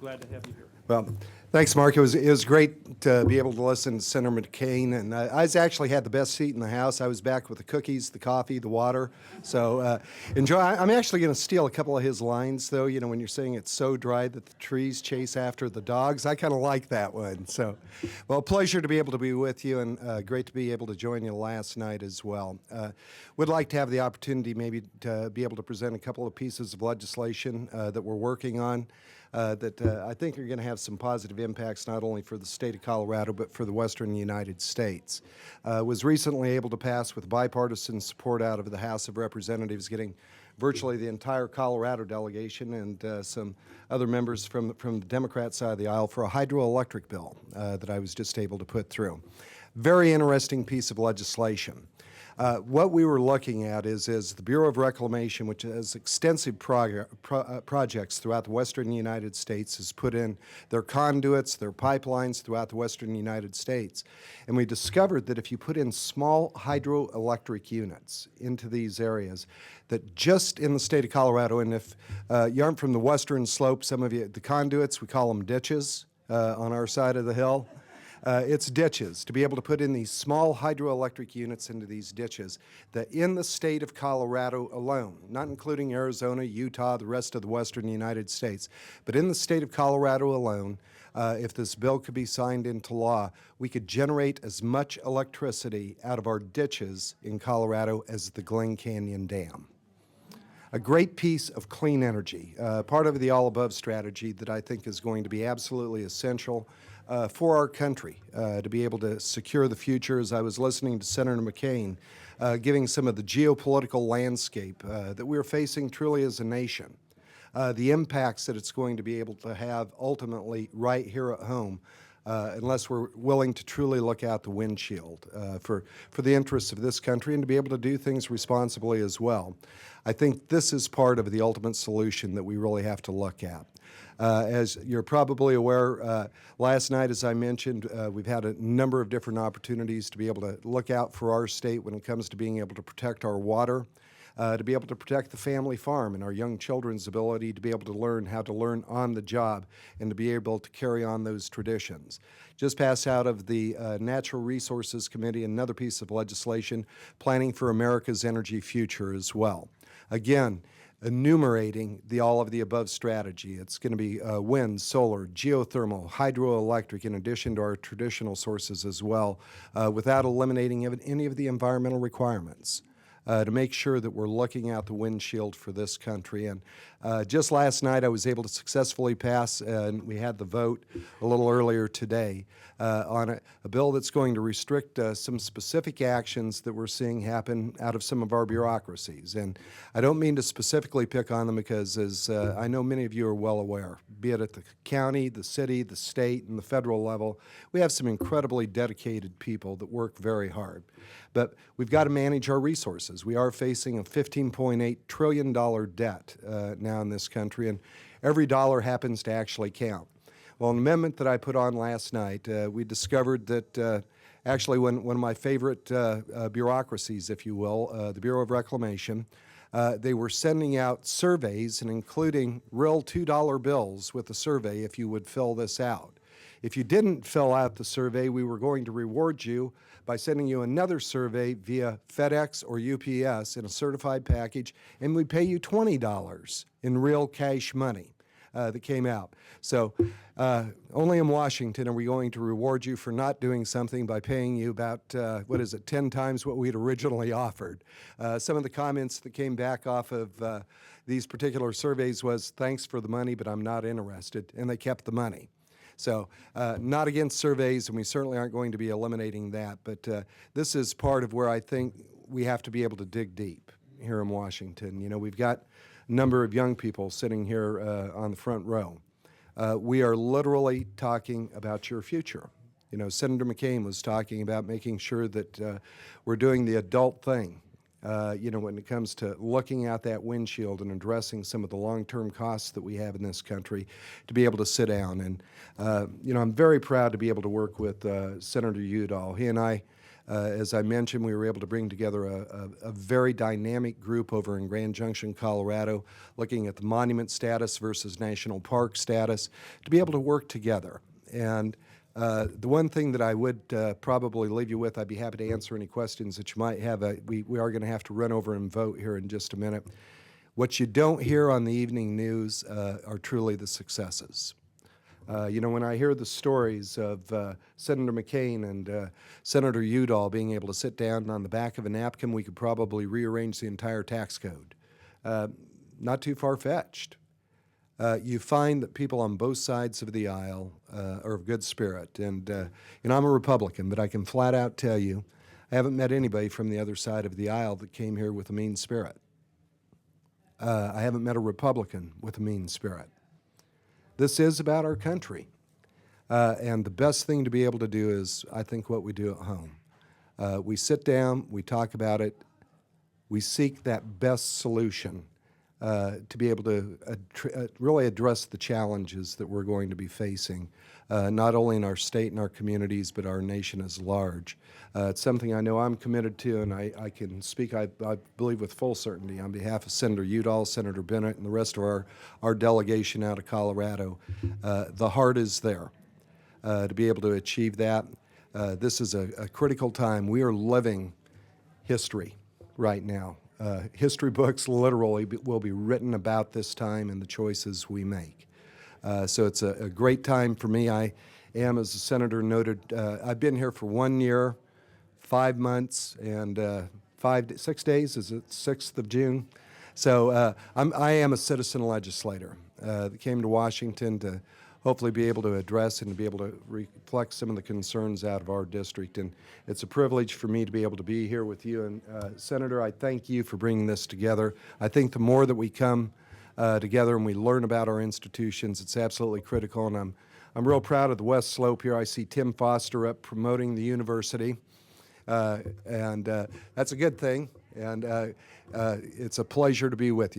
glad to have you here. Well, thanks, Mark. It was great to be able to listen to Senator McCain, and I actually had the best seat in the House. I was back with the cookies, the coffee, the water. So enjoy. I'm actually going to steal a couple of his lines, though. You know, when you're saying it's so dry that the trees chase after the dogs, I kind of like that one. So, well, pleasure to be able to be with you, and great to be able to join you last night as well. Would like to have the opportunity maybe to be able to present a couple of pieces of legislation that we're working on. That I think are going to have some positive impacts not only for the state of Colorado but for the western United States. Was recently able to pass with bipartisan support out of the House of Representatives, getting virtually the entire Colorado delegation and some other members from the Democrat side of the aisle for a hydroelectric bill that I was just able to put through. Very interesting piece of legislation. What we were looking at is the Bureau of Reclamation, which has extensive projects throughout the western United States, has put in their conduits, their pipelines throughout the western United States. And we discovered that if you put in small hydroelectric units into these areas, that just in the state of Colorado, and if you aren't from the western slope, some of you, the conduits, we call them ditches on our side of the hill. It's ditches, to be able to put in these small hydroelectric units into these ditches, that in the state of Colorado alone, not including Arizona, Utah, the rest of the western United States, but in the state of Colorado alone, if this bill could be signed into law, we could generate as much electricity out of our ditches in Colorado as the Glen Canyon Dam. A great piece of clean energy, part of the all-above strategy that I think is going to be absolutely essential for our country to be able to secure the future. As I was listening to Senator McCain giving some of the geopolitical landscape that we're facing truly as a nation, the impacts that it's going to be able to have ultimately right here at home, unless we're willing to truly look out the windshield for the interests of this country and to be able to do things responsibly as well. I think this is part of the ultimate solution that we really have to look at. As you're probably aware, last night, as I mentioned, we've had a number of different opportunities to be able to look out for our state when it comes to being able to protect our water, to be able to protect the family farm and our young children's ability to be able to learn how to learn on the job and to be able to carry on those traditions. Just passed out of the Natural Resources Committee another piece of legislation, Planning for America's Energy Future as well. Again, enumerating all of the above strategy. It's going to be wind, solar, geothermal, hydroelectric, in addition to our traditional sources as well, without eliminating any of the environmental requirements. To make sure that we're looking out the windshield for this country. And just last night I was able to successfully pass, and we had the vote a little earlier today, on a bill that's going to restrict some specific actions that we're seeing happen out of some of our bureaucracies. And I don't mean to specifically pick on them because, as I know many of you are well aware, be it at the county, the city, the state, and the federal level, we have some incredibly dedicated people that work very hard. But we've got to manage our resources. We are facing a $15.8 trillion debt now in this country, and every dollar happens to actually count. Well, an amendment that I put on last night, we discovered that actually one of my favorite bureaucracies, if you will, the Bureau of Reclamation, they were sending out surveys and including real $2 bills with the survey if you would fill this out. If you didn't fill out the survey, we were going to reward you by sending you another survey via FedEx or UPS in a certified package, and we'd pay you $20 in real cash money that came out. So only in Washington are we going to reward you for not doing something by paying you about, 10 times what we'd originally offered. Some of the comments that came back off of these particular surveys was, thanks for the money, but I'm not interested, and they kept the money. So not against surveys, and we certainly aren't going to be eliminating that, but this is part of where I think we have to be able to dig deep here in Washington. You know, we've got a number of young people sitting here on the front row. We are literally talking about your future. You know, Senator McCain was talking about making sure that we're doing the adult thing. When it comes to looking out that windshield and addressing some of the long-term costs that we have in this country, to be able to sit down. And, I'm very proud to be able to work with Senator Udall. He and I As I mentioned, we were able to bring together a very dynamic group over in Grand Junction, Colorado, looking at the monument status versus national park status, to be able to work together. And the one thing that I would probably leave you with, I'd be happy to answer any questions that you might have. We are going to have to run over and vote here in just a minute. What you don't hear on the evening news are truly the successes. When I hear the stories of Senator McCain and Senator Udall being able to sit down on the back of a napkin, we could probably rearrange the entire tax code. Not too far-fetched. You find that people on both sides of the aisle are of good spirit. And I'm a Republican, but I can flat out tell you, I haven't met anybody from the other side of the aisle that came here with a mean spirit. I haven't met a Republican with a mean spirit. This is about our country. And the best thing to be able to do is, I think, what we do at home. We sit down, we talk about it, we seek that best solution to be able to really address the challenges that we're going to be facing, not only in our state and our communities, but our nation as large. It's something I know I'm committed to, and I can speak, I believe, with full certainty on behalf of Senator Udall, Senator Bennett, and the rest of our delegation out of Colorado. The heart is there to be able to achieve that. This is a critical time. We are living history right now. History books literally will be written about this time and the choices we make. So it's a great time for me. I am, as the senator noted, I've been here for 1 year, 5 months, and 6 days. Is it 6th of June? So I am a citizen legislator that came to Washington to hopefully be able to address and to be able to reflect some of the concerns out of our district. And it's a privilege for me to be able to be here with you. And Senator, I thank you for bringing this together. I think the more that we come together and we learn about our institutions, it's absolutely critical. And I'm real proud of the West Slope here. I see Tim Foster up promoting the university. And that's a good thing. And it's a pleasure to be with you.